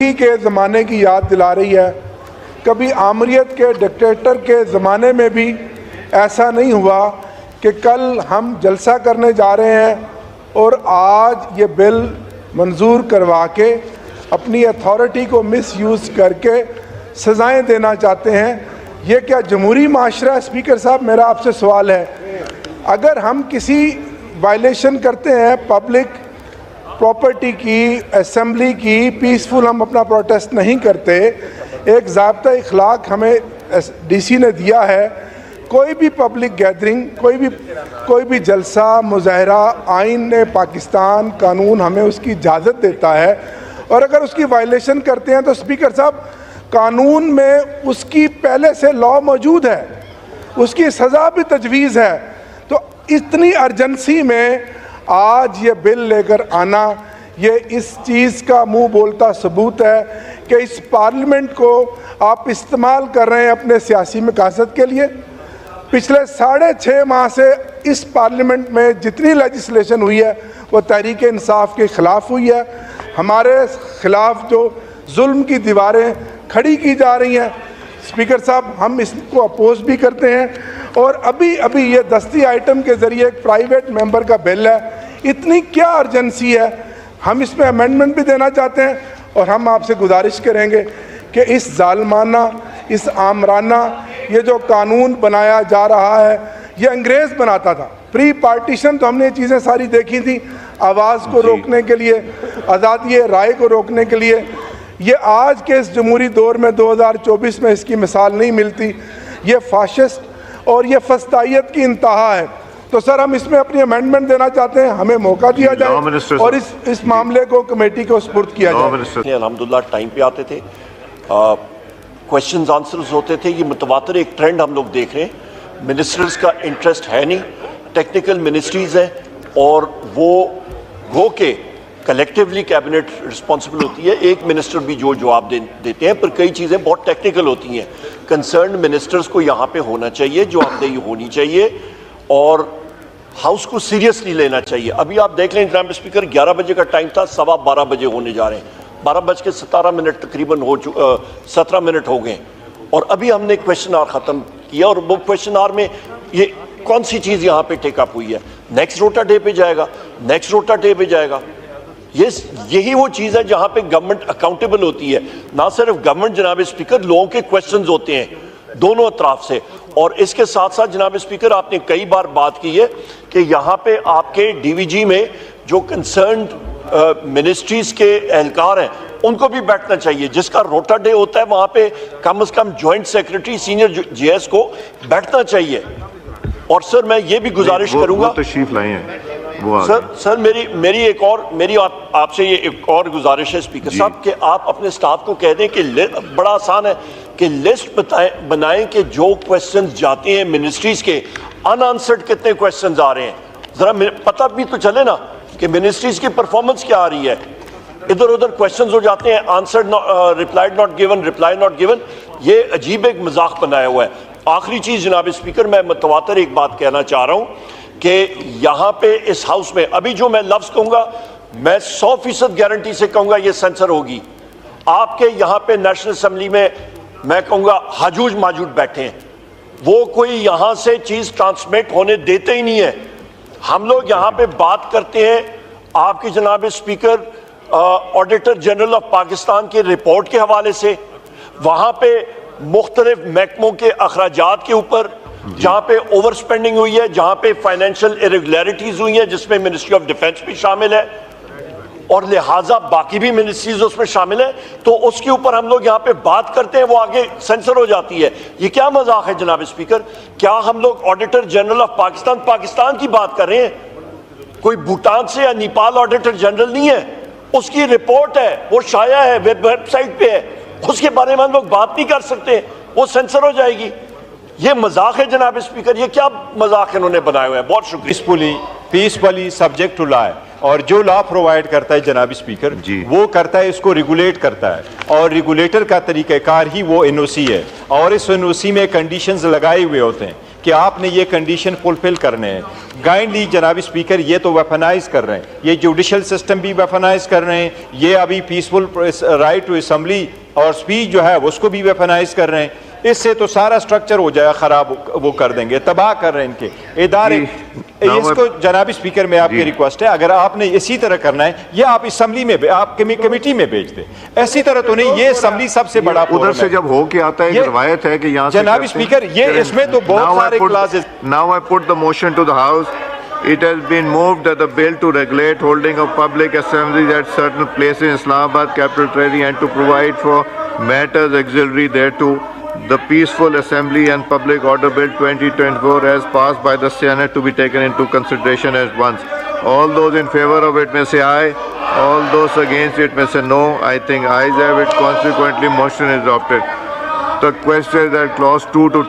کے زمانے کی یاد دلا رہی ہے. کبھی آمریت کے ڈکٹیٹر کے زمانے میں بھی ایسا نہیں ہوا کہ کل ہم جلسہ کرنے جا رہے ہیں اور آج یہ بل منظور کروا کے اپنی اتھارٹی کو مس یوز کر کے سزائیں دینا چاہتے ہیں. یہ کیا جمہوری معاشرہ ہے؟ اسپیکر صاحب میرا آپ سے سوال ہے، اگر ہم کسی وائلیشن کرتے ہیں پبلک پراپرٹی کی، اسمبلی کی، پیسفل ہم اپنا پروٹیسٹ نہیں کرتے، ایک ضابطہ اخلاق ہمیں ڈی سی نے دیا ہے، کوئی بھی پبلک گیدرنگ، کوئی بھی جلسہ مظاہرہ، آئین پاکستان قانون ہمیں اس کی اجازت دیتا ہے، اور اگر اس کی وائلیشن کرتے ہیں تو اسپیکر صاحب قانون میں اس کی پہلے سے لا موجود ہے، اس کی سزا بھی تجویز ہے. تو اتنی ارجنسی میں آج یہ بل لے کر آنا، یہ اس چیز کا منہ بولتا ثبوت ہے کہ اس پارلیمنٹ کو آپ استعمال کر رہے ہیں اپنے سیاسی مقاصد کے لیے. پچھلے 6.5 ماہ سے اس پارلیمنٹ میں جتنی لیجسلیشن ہوئی ہے وہ تحریک انصاف کے خلاف ہوئی ہے. ہمارے خلاف جو ظلم کی دیواریں کھڑی کی جا رہی ہیں، اسپیکر صاحب ہم اس کو اپوز بھی کرتے ہیں. اور ابھی یہ دستی آئٹم کے ذریعے ایک پرائیویٹ ممبر کا بل ہے، اتنی کیا ارجنسی ہے؟ ہم اس میں امینڈمنٹ بھی دینا چاہتے ہیں، اور ہم آپ سے گزارش کریں گے کہ اس ظالمانہ، اس آمرانہ یہ جو قانون بنایا جا رہا ہے، یہ انگریز بناتا تھا. پری پارٹیشن تو ہم نے یہ چیزیں ساری دیکھی تھیں، آواز کو روکنے کے لیے، آزادی رائے کو روکنے کے لیے. یہ آج کے اس جمہوری دور میں 2024 میں اس کی مثال نہیں ملتی. یہ فاشسٹ اور یہ فسطائیت کی انتہا ہے. تو سر ہم اس میں اپنی امینڈمنٹ دینا چاہتے ہیں، ہمیں موقع دیا جائے اور اس معاملے کو کمیٹی کو سپرد کیا جائے. الحمدللہ ٹائم پہ آتے تھے، کویشچنز آنسرز ہوتے تھے. یہ متواتر ایک ٹرینڈ ہم لوگ دیکھ رہے ہیں. منسٹرز کا انٹرسٹ ہے نہیں، ٹیکنیکل منسٹریز ہیں، اور وہ کہ کلیکٹیولی کیبنٹ رسپانسبل ہوتی ہے. ایک منسٹر بھی جو جواب دیتے ہیں، پر کئی چیزیں بہت ٹیکنیکل ہوتی ہیں. کنسرنڈ منسٹرز کو یہاں پہ ہونا چاہیے، جواب دہی ہونی چاہیے، اور ہاؤس کو سیریسلی لینا چاہیے. ابھی آپ دیکھ لیں جناب اسپیکر، 11 بجے کا ٹائم تھا، 12:15 بجے ہونے جا رہے ہیں، 12:17 تقریباً 17 منٹ ہو گئے، اور ابھی ہم نے کویشچن آور ختم کیا. اور وہ کویشچن آور میں یہ کون سی چیز یہاں پہ ٹیک اپ ہوئی ہے؟ نیکسٹ روٹا ڈے پہ جائے گا، نیکسٹ روٹا ڈے پہ جائے گا. یہی وہ چیز ہے جہاں پہ گورنمنٹ اکاؤنٹیبل ہوتی ہے. نہ صرف گورنمنٹ جناب اسپیکر، لوگوں کے کویشچنز ہوتے ہیں دونوں اطراف سے. اور اس کے ساتھ ساتھ جناب اسپیکر، آپ نے کئی بار بات کی ہے کہ یہاں پہ آپ کے ڈی وی جی میں جو کنسرنڈ منسٹریز کے اہلکار ہیں ان کو بھی بیٹھنا چاہیے. جس کا روٹا ڈے ہوتا ہے وہاں پہ کم از کم جوائنٹ سیکرٹری سینئر جی ایس کو بیٹھنا چاہیے. اور سر میں یہ بھی گزارش کروں گا، تشریف لائے ہیں سر میری آپ سے یہ ایک اور گزارش ہے اسپیکر صاحب، کہ آپ اپنے سٹاف کو کہہ دیں کہ بڑا آسان ہے کہ لسٹ بنائیں کہ جو کویسچنز جاتے ہیں منسٹریز کے ان آنسرڈ کتنے کویسچنز آ رہے ہیں. ذرا پتہ بھی تو چلے نا کہ منسٹریز کی پرفارمنس کیا آ رہی ہے. ادھر ادھر کویسچنز ہو جاتے ہیں، answered replied not given, reply not given. یہ عجیب ایک مذاق بنایا ہوا ہے. آخری چیز جناب اسپیکر، میں متواتر ایک بات کہنا چاہ رہا ہوں کہ یہاں پہ اس ہاؤس میں ابھی جو میں لفظ کہوں گا، میں 100% گارنٹی سے کہوں گا یہ سینسر ہوگی. آپ کے یہاں پہ نیشنل اسمبلی میں میں کہوں گا ہجوج ماجوج بیٹھے ہیں، وہ کوئی یہاں سے چیز ٹرانسمٹ ہونے دیتے ہی نہیں ہے. ہم لوگ یہاں پہ بات کرتے ہیں آپ کی جناب speaker auditor general of Pakistan کے رپورٹ کے حوالے سے، وہاں پہ مختلف محکموں کے اخراجات کے اوپر جہاں پہ اوور سپینڈنگ ہوئی ہے، جہاں پہ فائنینشیل ایریگولیرٹیز ہوئی ہیں جس میں منسٹری آف ڈیفنس بھی شامل ہے، اور لہٰذا باقی بھی منسٹریز اس میں شامل ہیں. تو اس کے اوپر ہم لوگ یہاں پہ بات کرتے ہیں، وہ آگے سینسر ہو جاتی ہے. یہ کیا مذاق ہے جناب اسپیکر؟ کیا ہم لوگ آڈیٹر جنرل آف پاکستان کی بات کر رہے ہیں؟ کوئی بھوٹان سے یا نیپال آڈیٹر جنرل نہیں ہے. اس کی رپورٹ ہے، وہ شائع ہے، ویب سائٹ پہ ہے. اس کے بارے میں ہم لوگ بات نہیں کر سکتے، وہ سینسر ہو جائے گی. یہ مذاق ہے جناب اسپیکر، یہ کیا مذاق انہوں نے بنائے ہوئے ہیں. بہت شکریہ. پیسفلی سبجیکٹ ٹو لا ہے، اور جو لا پرووائڈ کرتا ہے جناب اسپیکر وہ کرتا ہے، اس کو ریگولیٹ کرتا ہے، اور ریگولیٹر کا طریقہ کار ہی وہ این او سی ہے. اور اس این او سی میں کنڈیشنز لگائے ہوئے ہوتے ہیں کہ کہ آپ نے یہ کنڈیشن فلفل کرنے ہیں. کائنڈلی جناب اسپیکر یہ تو ویپنائز کر رہے ہیں, یہ جوڈیشل سسٹم بھی ویپنائز کر رہے ہیں, یہ ابھی پیسفل رائٹ ٹو اسمبلی اور اسپیچ جو ہے اس کو بھی ویپنائز کر رہے ہیں. اس سے تو سارا سٹرکچر ہو جائے خراب, وہ کر دیں گے, تباہ کر رہے ہیں ان کے ادارے. اس کو جناب اسپیکر میں آپ کی ریکویسٹ ہے, اگر آپ نے اسی طرح کرنا ہے یہ آپ اسمبلی میں آپ کمیٹی میں بھیج دیں, ایسی طرح تو نہیں. یہ اسمبلی سب سے بڑا ادھر سے جب ہو کے آتا ہے ایک روایت ہے کہ یہاں سے جناب اسپیکر یہ اس میں تو بہت سارے classes. Now I put the motion to the House. It has been moved that the bill to regulate holding of public assemblies at certain places in Islamabad, capital territory, and to provide for matters auxiliary thereto, the Peaceful Assembly and Public Order Bill 2024 as passed by the Senate to be taken into consideration at once. All those in favor of it may say aye. All those against it may say no. I think ayes have it. Consequently, motion is adopted. The question is that clause 2 to